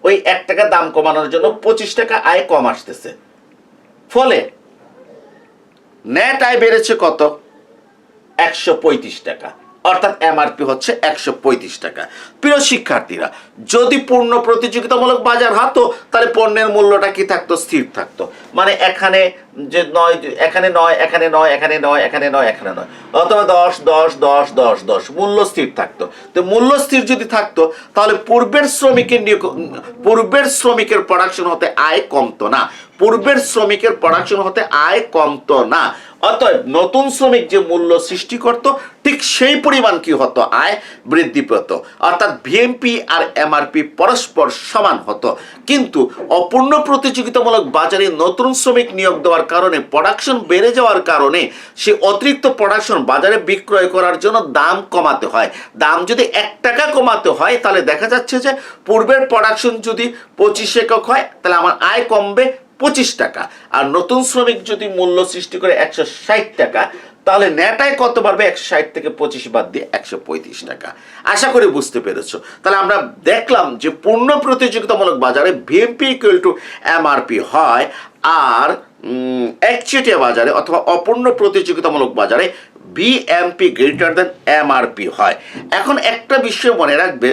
ওই 1 টাকা দাম কমানোর জন্য 25 টাকা আয় কম আসতেছে। ফলে নেট আয় বেড়েছে কত? 135 টাকা, অর্থাৎ এমআরপি হচ্ছে 135 টাকা। প্রিয় শিক্ষার্থীরা, যদি পূর্ণ প্রতিযোগিতামূলক বাজার হতো তাহলে পণ্যের মূল্যটা কি থাকতো? স্থির থাকতো। মানে এখানে যে 9, এখানে 9, এখানে 9, এখানে 9, এখানে 9, এখানে 9, অথবা 10 10 10 10 10, মূল্য স্থির থাকতো। তো মূল্য স্থির যদি থাকতো তাহলে পূর্বের শ্রমিকের প্রোডাকশন হতে আয় কমতো না, পূর্বের শ্রমিকের প্রোডাকশন হতে আয় কমতো না। অতএব নতুন শ্রমিক যে মূল্য সৃষ্টি করত ঠিক সেই পরিমাণ কি হতো? আয় বৃদ্ধি পেত, অর্থাৎ ভিএমপি আর এমআরপি পরস্পর সমান হতো। কিন্তু অপূর্ণ প্রতিযোগিতামূলক বাজারে নতুন শ্রমিক নিয়োগ দেওয়ার কারণে, প্রোডাকশন বেড়ে যাওয়ার কারণে সে অতিরিক্ত প্রোডাকশন বাজারে বিক্রয় করার জন্য দাম কমাতে হয়। দাম যদি 1 টাকা কমাতে হয় তাহলে দেখা যাচ্ছে যে পূর্বের প্রোডাকশন যদি 25 একক হয় তাহলে আমার আয় কমবে 25 টাকা, আর নতুন শ্রমিক যদি মূল্য সৃষ্টি করে 160 টাকা তাহলে নেট আয় কত বাড়বে? 160 থেকে 25 বাদ দিয়ে 135 টাকা। আশা করি বুঝতে পেরেছো। তাহলে আমরা দেখলাম যে পূর্ণ প্রতিযোগিতামূলক বাজারে ভিএমপি ইকুয়াল টু এমআরপি হয়, আর একচেটিয়া বাজারে অথবা অপূর্ণ প্রতিযোগিতামূলক বাজারে বিএমপি গ্রেটার দেন এমআরপি হয়। এখন একটা বিষয় মনে রাখবে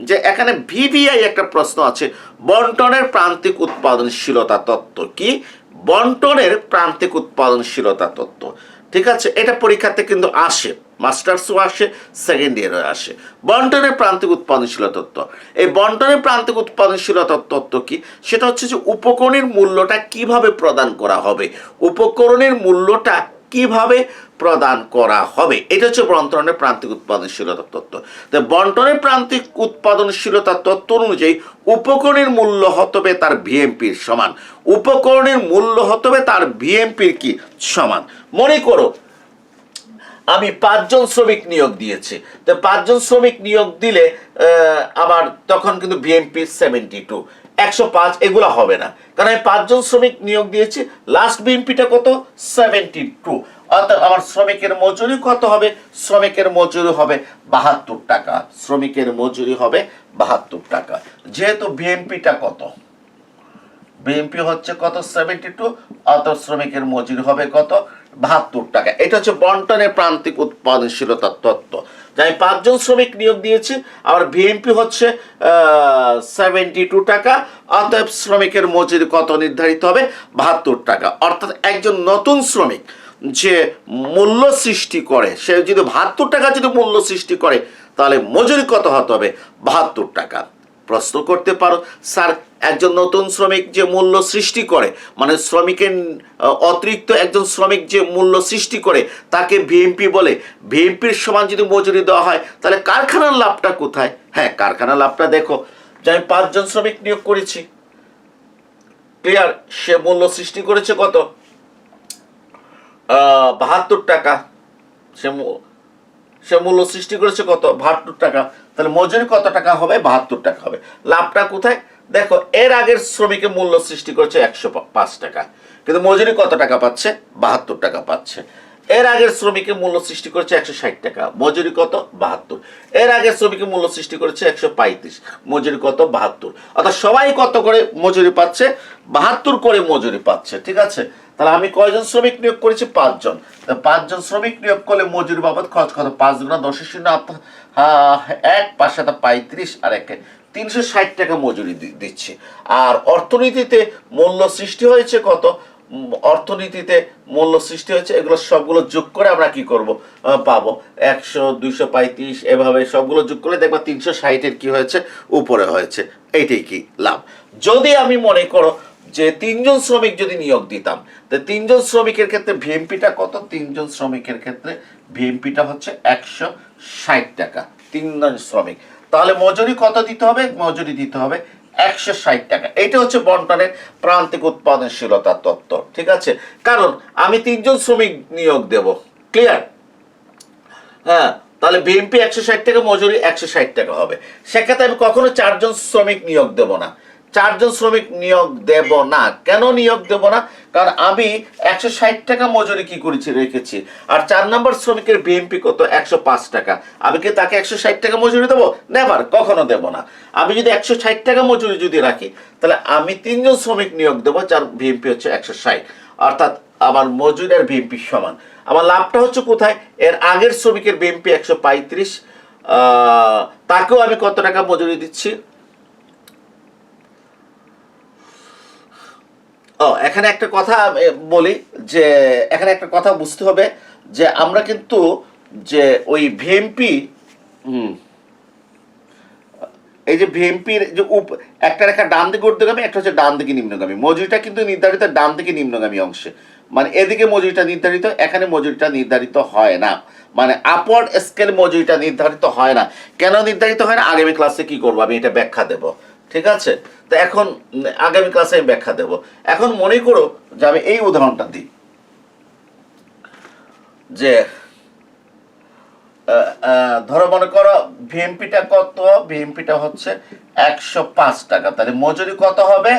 যে এখানে ভিভিআই একটা প্রশ্ন আছে, বন্টনের প্রান্তিক উৎপাদনশীলতা তত্ত্ব কি? বন্টনের প্রান্তিক উৎপাদনশীলতা তত্ত্ব, ঠিক আছে, এটা পরীক্ষাতে কিন্তু আসে, মাস্টার্সও আসে, সেকেন্ড ইয়ারও আসে। বন্টনের প্রান্তিক উৎপাদনশীলতা তত্ত্ব, এই বন্টনের প্রান্তিক উৎপাদনশীলতা তত্ত্ব কি? সেটা হচ্ছে যে উপকরণের মূল্যটা কিভাবে প্রদান করা হবে, উপকরণের মূল্যটা কিভাবে প্রদান করা হবে, এটা হচ্ছে বন্টনের প্রান্তিক উৎপাদনশীলতা তত্ত্ব। তো বন্টনের প্রান্তিক উৎপাদনশীলতা তত্ত্ব অনুযায়ী উপকরণের মূল্য হতে তার ভিএমপির সমান, উপকরণের মূল্য হতে তার ভিএমপির কি সমান। মনে করো আমি 5 জন শ্রমিক নিয়োগ দিয়েছি, তো 5 জন শ্রমিক নিয়োগ দিলে আমার তখন কিন্তু ভিএমপি 72, 105 এগুলো হবে না, কারণ আমি 5 জন শ্রমিক নিয়োগ দিয়েছি, লাস্ট ভিএমপিটা কত? 72। অর্থাৎ আমার শ্রমিকের মজুরি কত হবে? শ্রমিকের মজুরি হবে 72 টাকা, শ্রমিকের মজুরি হবে 72 টাকা। যেহেতু ভিএমপিটা কত? বিএমপি হচ্ছে কত? 72, অত শ্রমিকের মজুরি হবে কত? 72 টাকা। এটা হচ্ছে বন্টনের প্রান্তিক উৎপাদনশীলতা তত্ত্ব। আমি 5 জন শ্রমিক নিয়োগ দিয়েছি, আর ভিএমপি হচ্ছে 72 টাকা, অতএব শ্রমিকের মজুরি কত নির্ধারিত হবে? 72 টাকা। অর্থাৎ একজন নতুন শ্রমিক যে মূল্য সৃষ্টি করে, সে যদি 72 টাকা যদি মূল্য সৃষ্টি করে তাহলে মজুরি কত হতে হবে? 72 টাকা। প্রশ্ন করতে পারো, স্যার একজন নতুন শ্রমিক যে মূল্য সৃষ্টি করে, মানে শ্রমিকের অতিরিক্ত একজন শ্রমিক যে মূল্য সৃষ্টি করে তাকে ভিএমপি বলে, ভিএমপির সমান যদি মজুরি দেওয়া হয় তাহলে কারখানার লাভটা কোথায়? হ্যাঁ, কারখানার লাভটা দেখো যে আমি 5 জন শ্রমিক নিয়োগ করেছি, ক্লিয়ার, সে মূল্য সৃষ্টি করেছে কত? 72 টাকা, সে মূল্য সৃষ্টি করেছে কত? 72 টাকা। তাহলে মজুরি কত টাকা হবে? 72 টাকা হবে। লাভটা কোথায়? দেখো, এর আগের শ্রমিকের মূল্য সৃষ্টি করেছে 105 টাকা, কিন্তু মজুরি কত টাকা পাচ্ছে? 72 টাকা পাচ্ছে। এর আগের শ্রমিকের মূল্য সৃষ্টি করেছে 160 টাকা, মজুরি কত? 72। এর আগের শ্রমিকের মূল্য সৃষ্টি করেছে 135, মজুরি কত? 72। অর্থাৎ সবাই কত করে মজুরি পাচ্ছে? 72 করে মজুরি পাচ্ছে, ঠিক আছে। তাহলে আমি কয়জন শ্রমিক নিয়োগ করেছি? 5 জন। 5 জন শ্রমিক নিয়োগ করলে মজুরি বাবদ খরচ কত? 5 গুণা 10 এর শূন্য 1, 5 7 35, আর 1 360 টাকা মজুরি দিচ্ছি। আর অর্থনীতিতে মূল্য সৃষ্টি হয়েছে কত? অর্থনীতিতে মূল্য সৃষ্টি হয়েছে, এগুলো সবগুলো যোগ করে আমরা কি করব? পাবো 100, 235, এভাবে সবগুলো যোগ করে দেখবা 360 এর কি হয়েছে? উপরে হয়েছে। এইটাই কি লাভ। যদি আমি মনে করো যে 3 জন শ্রমিক যদি নিয়োগ দিতাম, তো 3 জন শ্রমিকের ক্ষেত্রে ভিএমপিটা কত? 3 জন শ্রমিকের ক্ষেত্রে ভিএমপিটা হচ্ছে 160 টাকা, 3 জন শ্রমিক। তাহলে মজুরি কত দিতে হবে? মজুরি দিতে হবে 160 টাকা। এটা হচ্ছে বন্টনের প্রান্তিক উৎপাদনশীলতা তত্ত্ব, ঠিক আছে। কারণ আমি 3 জন শ্রমিক নিয়োগ দেব, ক্লিয়ার? হ্যাঁ, তাহলে ভিএমপি 160 টাকা, মজুরি 160 টাকা হবে। সেক্ষেত্রে আমি কখনো 4 জন শ্রমিক নিয়োগ দেব না। 4 জন শ্রমিক নিয়োগ দেব না। কেন নিয়োগ দেব না? কারণ আমি 160 টাকা মজুরি কি করেছি, রেখেছি। আর 4 নম্বর শ্রমিকের বিএমপি কত, 105 টাকা। আমি কি তাকে 160 টাকা মজুরি দেবো? নেভার, কখনো দেব না। আমি যদি 160 টাকা মজুরি যদি রাখি, তাহলে আমি 3 জন শ্রমিক নিয়োগ দেবো যার বিএমপি হচ্ছে 160, অর্থাৎ আমার মজুরি আর বিএমপি সমান। আমার লাভটা হচ্ছে কোথায়, এর আগের শ্রমিকের বিএমপি 135, তাকেও আমি কত টাকা মজুরি দিচ্ছি। এখানে একটা কথা বলি, যে এখানে একটা কথা বুঝতে হবে যে আমরা কিন্তু যে ওই ভিএমপি, এই যে ভিএমপির যে একটা রেখা ডান দিকে ঊর্ধ্বগামী, একটা হচ্ছে ডান দিকে নিম্নগামী। মজুরিটা কিন্তু নির্ধারিত ডান দিকে নিম্নগামী অংশে, মানে এদিকে মজুরিটা নির্ধারিত, এখানে মজুরিটা নির্ধারিত হয় না। মানে আপওয়ার্ড স্কেল মজুরিটা নির্ধারিত হয় না। কেন নির্ধারিত হয় না, আগামী ক্লাসে কি করবো আমি এটা ব্যাখ্যা দেব। ঠিক আছে, তো এখন আগামী ক্লাসে আমি ব্যাখ্যা দেব। এখন মনে করো যে আমি এই উদাহরণটা দিই, যে ধরো মনে করো ভিএমপিটা কত, ভিএমপিটা হচ্ছে 105 টাকা, তাহলে মজুরি কত হবে,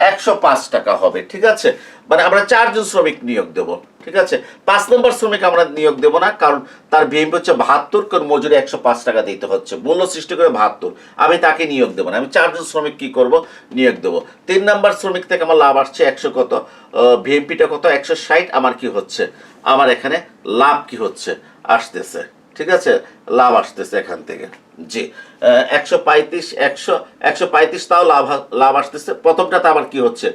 105 টাকা হবে। ঠিক আছে, মানে আমরা 4 জন শ্রমিক নিয়োগ দেব। ঠিক আছে, 5 নম্বর শ্রমিক আমরা নিয়োগ দেব না, কারণ তার বিএমপি হচ্ছে 72, কারণ মজুরি 105 টাকা দিতে হচ্ছে, মূল্য সৃষ্টি করে 72, আমি তাকে নিয়োগ দেবো না। আমি 4 জন শ্রমিক কি করব, নিয়োগ দেবো। 3 নম্বর শ্রমিক থেকে আমার লাভ আসছে 100 কত, ভিএমপিটা কত 160, আমার কি হচ্ছে, আমার এখানে লাভ কি হচ্ছে, আসতেছে। ঠিক আছে, লাভ আসতেছে এখান থেকে, জি 135, 135, তাও লাভ আসতেছে। প্রথমটাতে আবার কি হচ্ছে,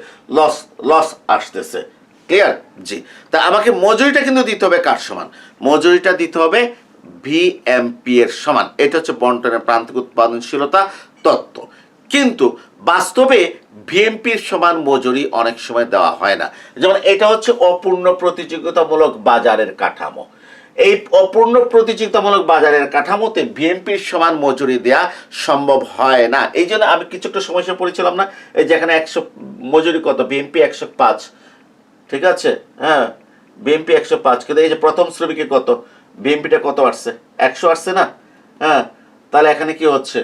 লস আসতেছে। ক্লিয়ার? জি, তা আমাকে মজুরিটা কিন্তু দিতে হবে কার সমান, মজুরিটা দিতে হবে ভিএমপি এর সমান। এটা হচ্ছে বন্টনের প্রান্তিক উৎপাদনশীলতা তত্ত্ব। কিন্তু বাস্তবে ভিএমপির সমান মজুরি অনেক সময় দেওয়া হয় না। যেমন এটা হচ্ছে অপূর্ণ প্রতিযোগিতামূলক বাজারের কাঠামো। এই অপূর্ণ প্রতিযোগিতামূলক বাজারের কাঠামোতে ভিএমপির সমান মজুরি দেওয়া সম্ভব হয় না। এই জন্য আমি কিছু একটা সমস্যা পড়েছিলাম না, এই যেখানে 100 মজুরি কত, বিএমপি 105। ঠিক আছে, হ্যাঁ বিএমপি 105, কিন্তু এই যে প্রথম শ্রমিকে কত, বিএমপিটা কত আসছে, 100 আসছে না? হ্যাঁ, তাহলে এখানে কি হচ্ছে,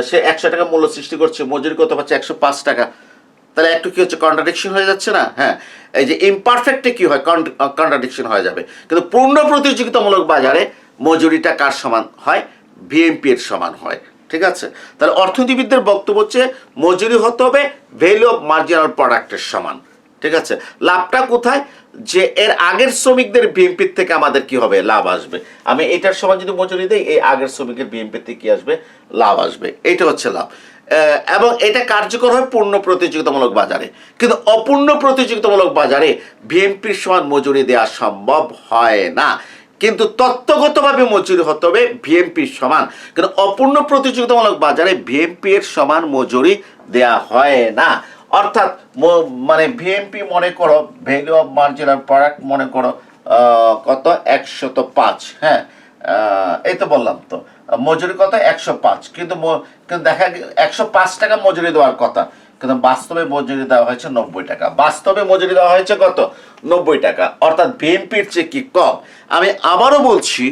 সে 100 টাকা মূল্য সৃষ্টি করছে, মজুরি কত পাচ্ছে, 105 টাকা। তাহলে একটু কি হচ্ছে, কন্ট্রাডিকশন হয়ে যাচ্ছে না? হ্যাঁ, এই যে ইমপারফেক্টে কি হয়, কন্ট্রাডিকশন হয়ে যাবে। কিন্তু পূর্ণ প্রতিযোগিতামূলক বাজারে মজুরিটা কার সমান হয়, ভিএমপি এর সমান হয়। ঠিক আছে, তাহলে অর্থনীতিবিদদের বক্তব্য হচ্ছে মজুরি হতে হবে ভ্যালু অফ মার্জিনাল প্রোডাক্টের সমান। ঠিক আছে, লাভটা কোথায়, যে এর আগের শ্রমিকদের বিএমপির থেকে আমাদের কি হবে, লাভ আসবে। আমি এটার সমান যদি মজুরি দেই, এই আগের শ্রমিকের বিএমপির থেকে কি আসবে, লাভ আসবে। এইটা হচ্ছে লাভ। এবং এটা কার্যকর হয় পূর্ণ প্রতিযোগিতামূলক বাজারে, কিন্তু অপূর্ণ প্রতিযোগিতামূলক বাজারে ভিএমপির সমান মজুরি দেওয়া সম্ভব হয় না। কিন্তু তত্ত্বগতভাবে মজুরি হতে হবে ভিএমপির সমান, কিন্তু অপূর্ণ প্রতিযোগিতামূলক বাজারে ভিএমপি এর সমান মজুরি দেয়া হয় না। অর্থাৎ মানে ভিএমপি মনে করো, ভ্যালু অফ মার্জিনাল প্রোডাক্ট মনে করো কত, 105। হ্যাঁ, এই তো বললাম তো, মজুরি কত, 105, কিন্তু দেখা 105 টাকা মজুরি দেওয়ার কথা, কিন্তু বাস্তবে মজুরি দেওয়া হয়েছে 90 টাকা। বাস্তবে মজুরি দেওয়া হয়েছে কত, 90 টাকা, অর্থাৎ বিএমপির চেয়ে কি কম। আমি আবারও বলছি,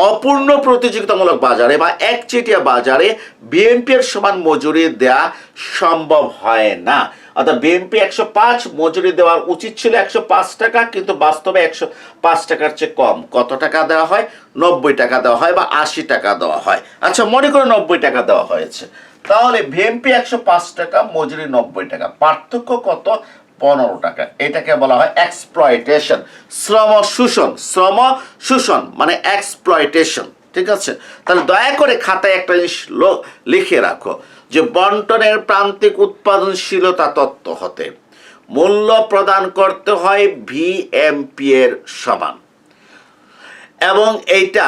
অপূর্ণ প্রতিযোগিতামূলক বাজারে বা একচেটিয়া বাজারে বিএমপি এর সমান মজুরি দেওয়া সম্ভব হয় না। অর্থাৎ বিএমপি 105, মজুরি দেওয়ার উচিত ছিল 105 টাকা, কিন্তু বাস্তবে 105 টাকার চেয়ে কম। কত টাকা দেওয়া হয়, 90 টাকা দেওয়া হয় বা 80 টাকা দেওয়া হয়। আচ্ছা, মনে করো 90 টাকা দেওয়া হয়েছে, তাহলে ভিএমপি 105 টাকা, মজুরি 90 টাকা, পার্থক্য কত, 15 টাকা। এটাকে বলা হয় এক্সপ্লয়টেশন, শ্রম শোষণ মানে এক্সপ্লয়টেশন। ঠিক আছে, তাহলে দয়া করে খাতায় একটা জিনিস লিখে রাখো, যে বন্টনের প্রান্তিক উৎপাদনশীলতা তত্ত্ব হতে মূল্য প্রদান করতে হয় ভিএমপি এর সমান, এবং এইটা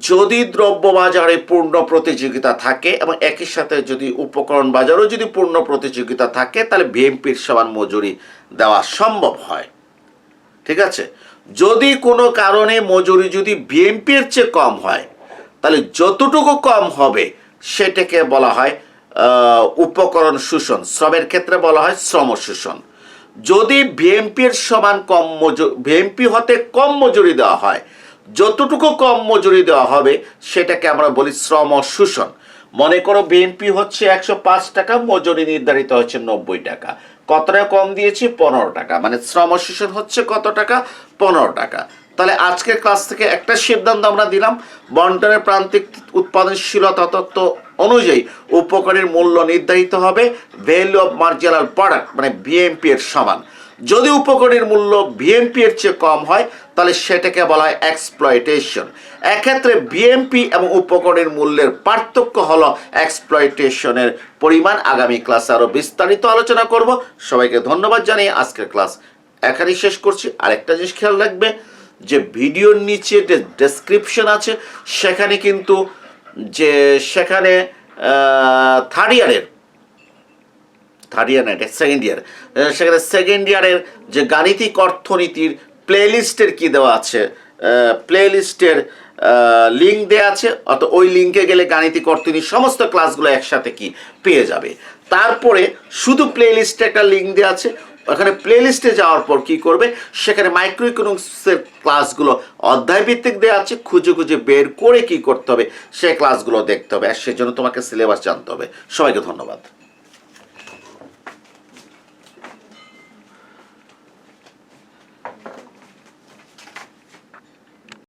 যদি দ্রব্য বাজারে পূর্ণ প্রতিযোগিতা থাকে এবং একই সাথে যদি উপকরণ বাজারেও যদি পূর্ণ প্রতিযোগিতা থাকে, তাহলে ভিএমপির সমান মজুরি দেওয়া সম্ভব হয়। ঠিক আছে, যদি কোনো কারণে মজুরি যদি ভিএমপির চেয়ে কম হয়, তাহলে যতটুকু কম হবে সেটাকে বলা হয় উপকরণ শোষণ। শ্রমের ক্ষেত্রে বলা হয় শ্রম শোষণ। যদি ভিএমপির সমান ভিএমপি হতে কম মজুরি দেওয়া হয়, যতটুকু কম মজুরি দেওয়া হবে সেটাকে আমরা বলি শ্রম শোষণ। মনে করো বিএনপি হচ্ছে 105 টাকা, মজুরি নির্ধারিত হচ্ছে 90 টাকা। কত টাকা কম দিয়েছি? 15 টাকা। মানে শ্রম শোষণ হচ্ছে কত টাকা? 15 টাকা। তাহলে আজকের ক্লাস থেকে একটা সিদ্ধান্ত আমরা দিলাম, বন্টনের প্রান্তিক উৎপাদনশীলতা তত্ত্ব অনুযায়ী উপকারীর মূল্য নির্ধারিত হবে ভ্যালু অফ মার্জিনাল প্রোডাক্ট মানে বিএমপি এর সমান। যদি উপকারীর মূল্য বিএমপি এর চেয়ে কম হয় তাহলে সেটাকে বলা হয় এক্সপ্লয়টেশন। এক্ষেত্রে বিএমপি এবং উপকারীর মূল্যের পার্থক্য হলো এক্সপ্লয়টেশনের পরিমাণ। আগামী ক্লাসে আরও বিস্তারিত আলোচনা করব। সবাইকে ধন্যবাদ জানিয়ে আজকের ক্লাস এখানেই শেষ করছি। আরেকটা জিনিস খেয়াল রাখবে যে ভিডিওর নিচে যে ডেসক্রিপশন আছে সেখানে কিন্তু সেখানে থার্ড ইয়ার সেকেন্ড ইয়ার, সেখানে সেকেন্ড ইয়ারের যে গাণিতিক অর্থনীতির প্লেলিস্টের কি দেওয়া আছে, প্লেলিস্টের লিঙ্ক দেওয়া আছে। অত ওই লিঙ্কে গেলে গাণিতিক অর্থনীতির সমস্ত ক্লাসগুলো একসাথে কি পেয়ে যাবে। তারপরে শুধু প্লেলিস্টে একটা লিঙ্ক দেওয়া আছে, ওখানে প্লেলিস্টে যাওয়ার পর কি করবে, সেখানে মাইক্রো ইকোনমিক্সের ক্লাসগুলো অধ্যায় ভিত্তিক দেওয়া আছে, খুঁজে খুঁজে বের করে কি করতে হবে সেই ক্লাসগুলো দেখতে হবে। আর সেজন্য তোমাকে সিলেবাস জানতে হবে। সবাইকে ধন্যবাদ।